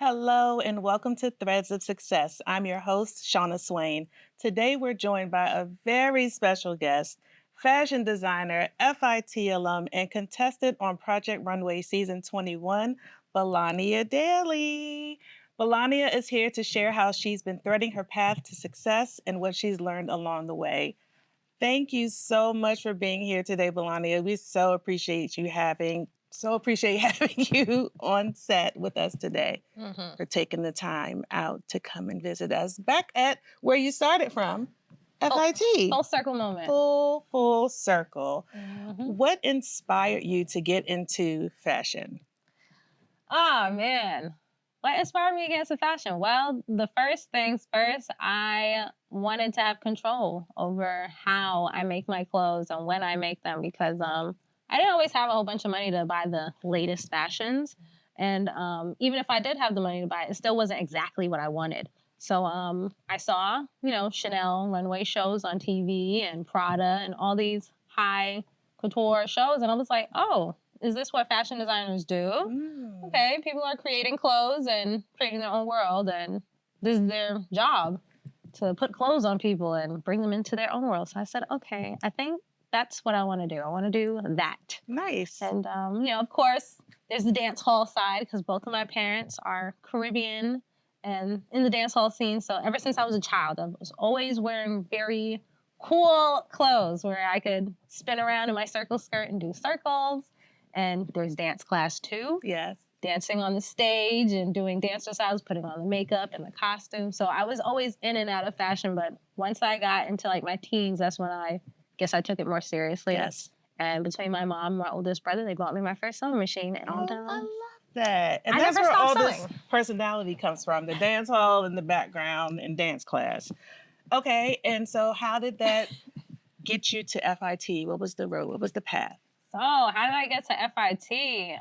Hello and welcome to Threads of Success. I'm your host, Shauna Swain. Today we're joined by a very special guest, fashion designer, FIT alum, and contestant on Project Runway Season 21, Belania Daley. Belania is here to share how she's been threading her path to success and what she's learned along the way. Thank you so much for being here today, Belania. We appreciate having you on set with us today, for taking the time out to come and visit us back at where you started from, FIT. Full circle moment. Full circle. What inspired you to get into fashion? Oh, man. What inspired me to get into fashion? Well, the first things first, I wanted to have control over how I make my clothes and when I make them because I didn't always have a whole bunch of money to buy the latest fashions. And even if I did have the money to buy it, it still wasn't exactly what I wanted. So I saw, Chanel runway shows on TV and Prada and all these high couture shows. And I was like, oh, is this what fashion designers do? Okay, people are creating clothes and creating their own world. And this is their job to put clothes on people and bring them into their own world. So I said, okay, I think that's what I want to do. I want to do that. Nice. And, of course, there's the dance hall side because both of my parents are Caribbean and in the dance hall scene. So ever since I was a child, I was always wearing very cool clothes where I could spin around in my circle skirt and do circles. And there's dance class too. Yes. Dancing on the stage and doing dance recitals, putting on the makeup and the costume. So I was always in and out of fashion. But once I got into like my teens, that's when I guess I took it more seriously. Yes. And between my mom and my oldest brother, they bought me my first sewing machine. And I love that. And I that's never where all stopped this sewing. personality comes from, the dance hall in the background and dance class. Okay, and so how did that get you to FIT? What was the road? What was the path? So how did I get to FIT?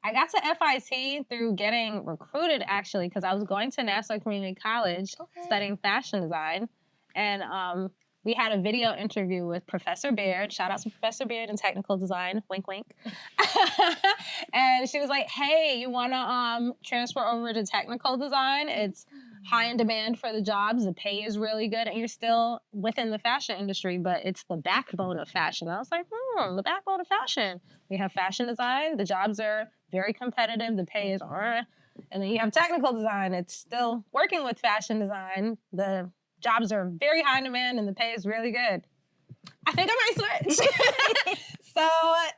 I got to FIT through getting recruited, actually, because I was going to Nassau Community College studying fashion design. And we had a video interview with Professor Baird. Shout out to Professor Baird in technical design. Wink, wink. And she was like, hey, you want to transfer over to technical design? It's high in demand for the jobs. The pay is really good. And you're still within the fashion industry, but it's the backbone of fashion. I was like, the backbone of fashion. We have fashion design. The jobs are very competitive. The pay is, and then you have technical design. It's still working with fashion design. The jobs are very high in demand and the pay is really good. I think I might switch. So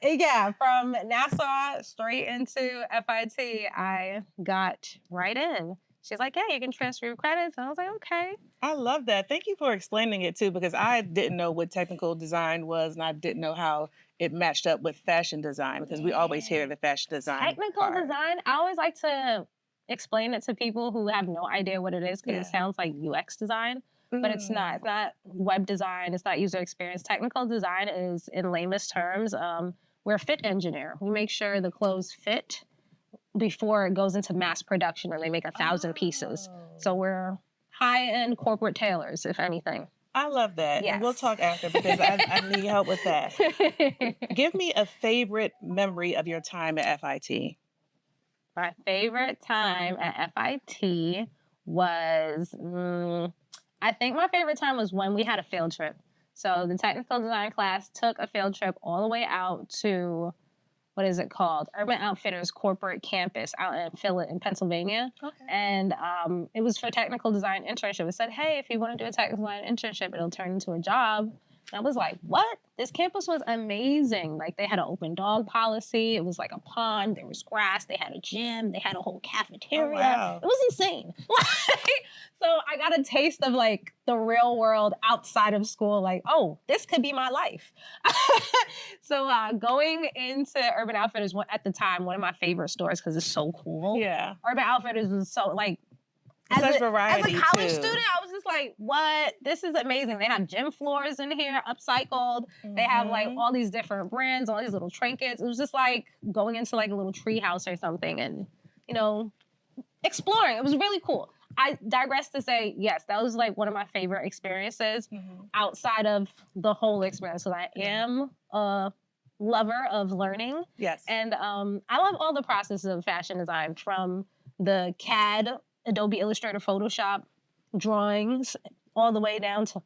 yeah, from Nassau straight into FIT, I got right in. She's like, yeah, you can transfer your credits. And I was like, okay. I love that. Thank you for explaining it too, because I didn't know what technical design was and I didn't know how it matched up with fashion design because we always hear the fashion design Technical part. design, I always like to explain it to people who have no idea what it is because it sounds like UX design. But it's not. It's not web design. It's not user experience. Technical design is, in lamest terms, we're a fit engineer. We make sure the clothes fit before it goes into mass production or they make 1,000 pieces. So we're high-end corporate tailors, if anything. I love that. Yes. And we'll talk after because I need help with that. Give me a favorite memory of your time at FIT. My favorite time at FIT was... I think my favorite time was when we had a field trip. So the technical design class took a field trip all the way out to, what is it called? Urban Outfitters corporate campus out in Pennsylvania. Okay. And it was for technical design internship. It said, hey, if you want to do a technical design internship, it'll turn into a job. And I was like, what? This campus was amazing. Like, they had an open dog policy. It was like a pond. There was grass. They had a gym. They had a whole cafeteria. Oh, wow. It was insane. So I got a taste of, like, the real world outside of school. Like, oh, this could be my life. So going into Urban Outfitters, at the time, one of my favorite stores because it's so cool. Yeah. Urban Outfitters was so, like, Such variety, as a college too. student, I was just like, what? This is amazing. They have gym floors in here, upcycled. They have, like, all these different brands, all these little trinkets. It was just like going into, like, a little tree house or something and, exploring. It was really cool. I digress to say, yes, that was, like, one of my favorite experiences outside of the whole experience. So I am a lover of learning. Yes. And I love all the processes of fashion design, from the CAD, Adobe Illustrator, Photoshop drawings, all the way down to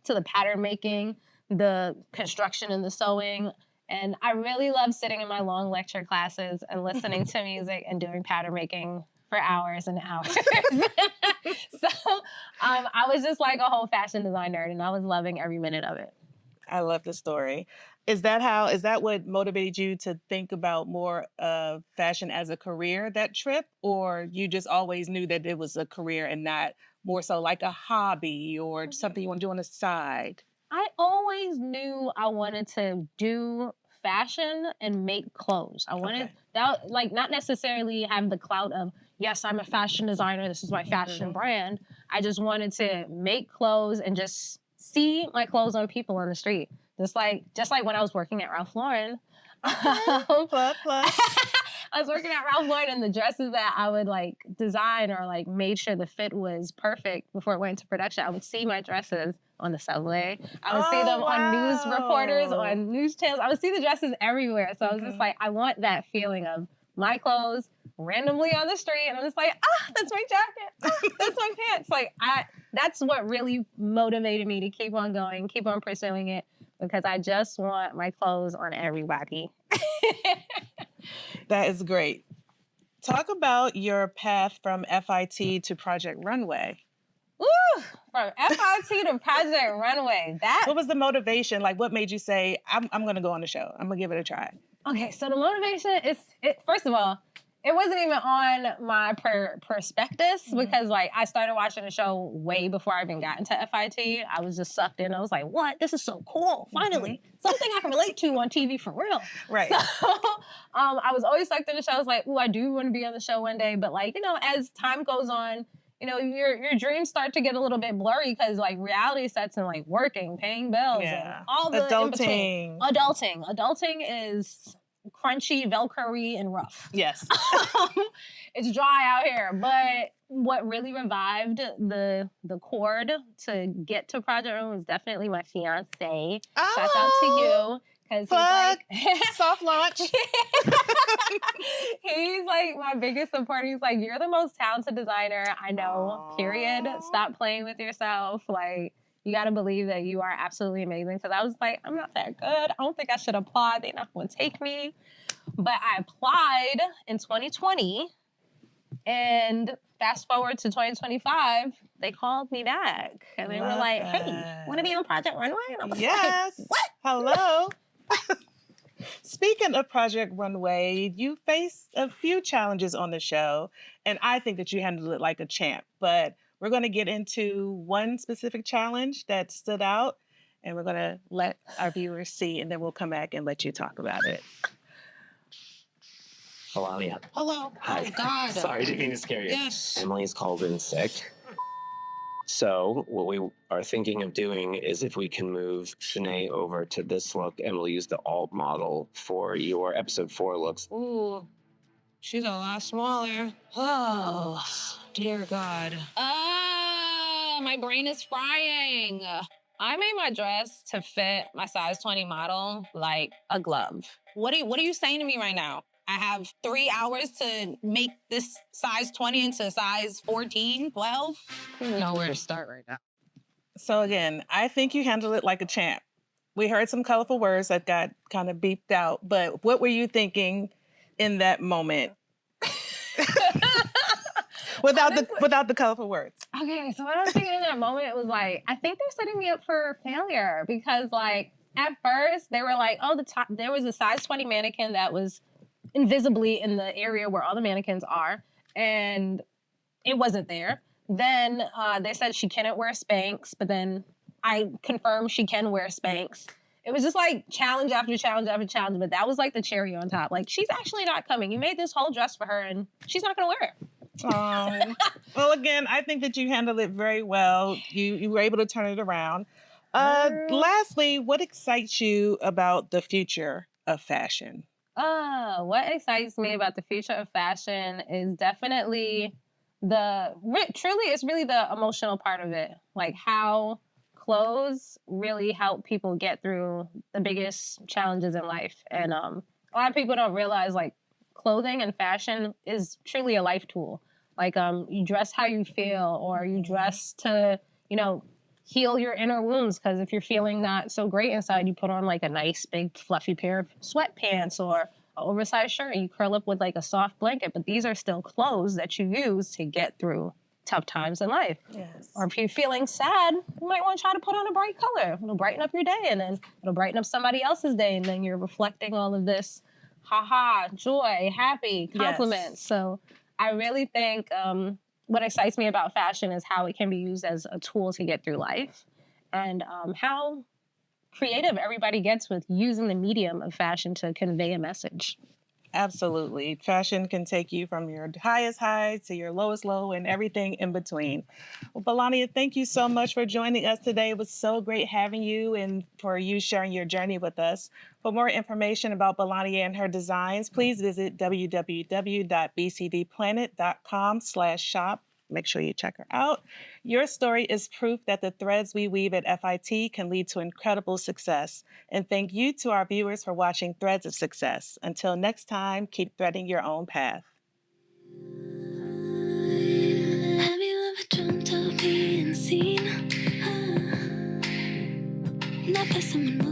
the pattern making, the construction and the sewing. And I really love sitting in my long lecture classes and listening to music and doing pattern making for hours and hours. So I was just like a whole fashion design nerd, and I was loving every minute of it. I love the story. Is that what motivated you to think about more of fashion as a career, that trip? Or you just always knew that it was a career and not more so like a hobby or something you want to do on the side? I always knew I wanted to do fashion and make clothes. I wanted Okay. that, like, not necessarily have the clout of, yes, I'm a fashion designer, this is my fashion brand. I just wanted to make clothes and just see my clothes on people on the street. Just like when I was working at Ralph Lauren. Plus, plus. I was working at Ralph Lauren, and the dresses that I would like design or like made sure the fit was perfect before it went into production, I would see my dresses on the subway. I would see them on news reporters, wow. on news channels. I would see the dresses everywhere. So I was just like, I want that feeling of my clothes randomly on the street, and I'm just like, that's my jacket. That's my pants. Like that's what really motivated me to keep on going, keep on pursuing it, because I just want my clothes on everybody. That is great. Talk about your path from FIT to Project Runway. Woo! From FIT to Project Runway. What was the motivation? Like, what made you say, I'm going to go on the show? I'm going to give it a try. Okay, so the motivation is, first of all, it wasn't even on my prospectus, because like I started watching the show way before I even got into FIT. I was just sucked in. I was like, what? This is so cool. Finally, something I can relate to on TV for real. Right. So I was always sucked in the show. I was like, ooh, I do want to be on the show one day. But like, as time goes on, your dreams start to get a little bit blurry, because like reality sets in, like working, paying bills, and all the adulting. Adulting is crunchy, Velcro-y, and rough. Yes. It's dry out here. But what really revived the cord to get to Project Runway was definitely my fiance. Shouts out to you. Because he's like soft launch. He's like my biggest supporter. He's like, you're the most talented designer I know, period. Stop playing with yourself. Like, you got to believe that you are absolutely amazing. Because I was like, I'm not that good. I don't think I should apply. They're not going to take me. But I applied in 2020. And fast forward to 2025, they called me back. And they were like, hey, want to be on Project Runway? And I was yes. like, what? Hello. Speaking of Project Runway, you faced a few challenges on the show, and I think that you handled it like a champ. But we're going to get into one specific challenge that stood out, and we're going to let our viewers see, and then we'll come back and let you talk about it. Belania. Hello. Hi. Oh, God. Sorry, didn't mean to scare you. Yes. Emily's called in sick. So what we are thinking of doing is, if we can move Shanae over to this look, and we'll use the alt model for your episode 4 looks. Ooh, she's a lot smaller. Oh, dear God. My brain is frying. I made my dress to fit my size 20 model like a glove. What are you saying to me right now? I have 3 hours to make this size 20 into size 14, 12. I don't know where to start right now. So again, I think you handled it like a champ. We heard some colorful words that got kind of beeped out, but what were you thinking in that moment? without the colorful words. Okay, so what I was thinking in that moment, it was like, I think they're setting me up for failure, because like at first they were like, oh, there was a size 20 mannequin that was invisibly in the area where all the mannequins are, and it wasn't there. Then they said she couldn't wear Spanx, but then I confirmed she can wear Spanx. It was just like challenge after challenge after challenge, but that was like the cherry on top. Like, she's actually not coming. You made this whole dress for her, and she's not going to wear it. Well, again, I think that you handled it very well. You were able to turn it around. Lastly, what excites you about the future of fashion? What excites me about the future of fashion is definitely it's really the emotional part of it. Like how clothes really help people get through the biggest challenges in life. And a lot of people don't realize like clothing and fashion is truly a life tool. Like you dress how you feel, or you dress to, you know, heal your inner wounds. Because if you're feeling not so great inside, you put on like a nice big fluffy pair of sweatpants or an oversized shirt, and you curl up with like a soft blanket. But these are still clothes that you use to get through tough times in life. Yes. Or if you're feeling sad, you might want to try to put on a bright color. It'll brighten up your day, and then it'll brighten up somebody else's day, and then you're reflecting all of this haha, joy, happy, compliments. Yes. So I really think what excites me about fashion is how it can be used as a tool to get through life, and how creative everybody gets with using the medium of fashion to convey a message. Absolutely. Fashion can take you from your highest high to your lowest low and everything in between. Well, Belania, thank you so much for joining us today. It was so great having you and for you sharing your journey with us. For more information about Belania and her designs, please visit www.bcdplanet.com/shop. Make sure you check her out. Your story is proof that the threads we weave at FIT can lead to incredible success. And thank you to our viewers for watching Threads of Success. Until next time, keep threading your own path. Have you ever dreamt of being seen? Not by someone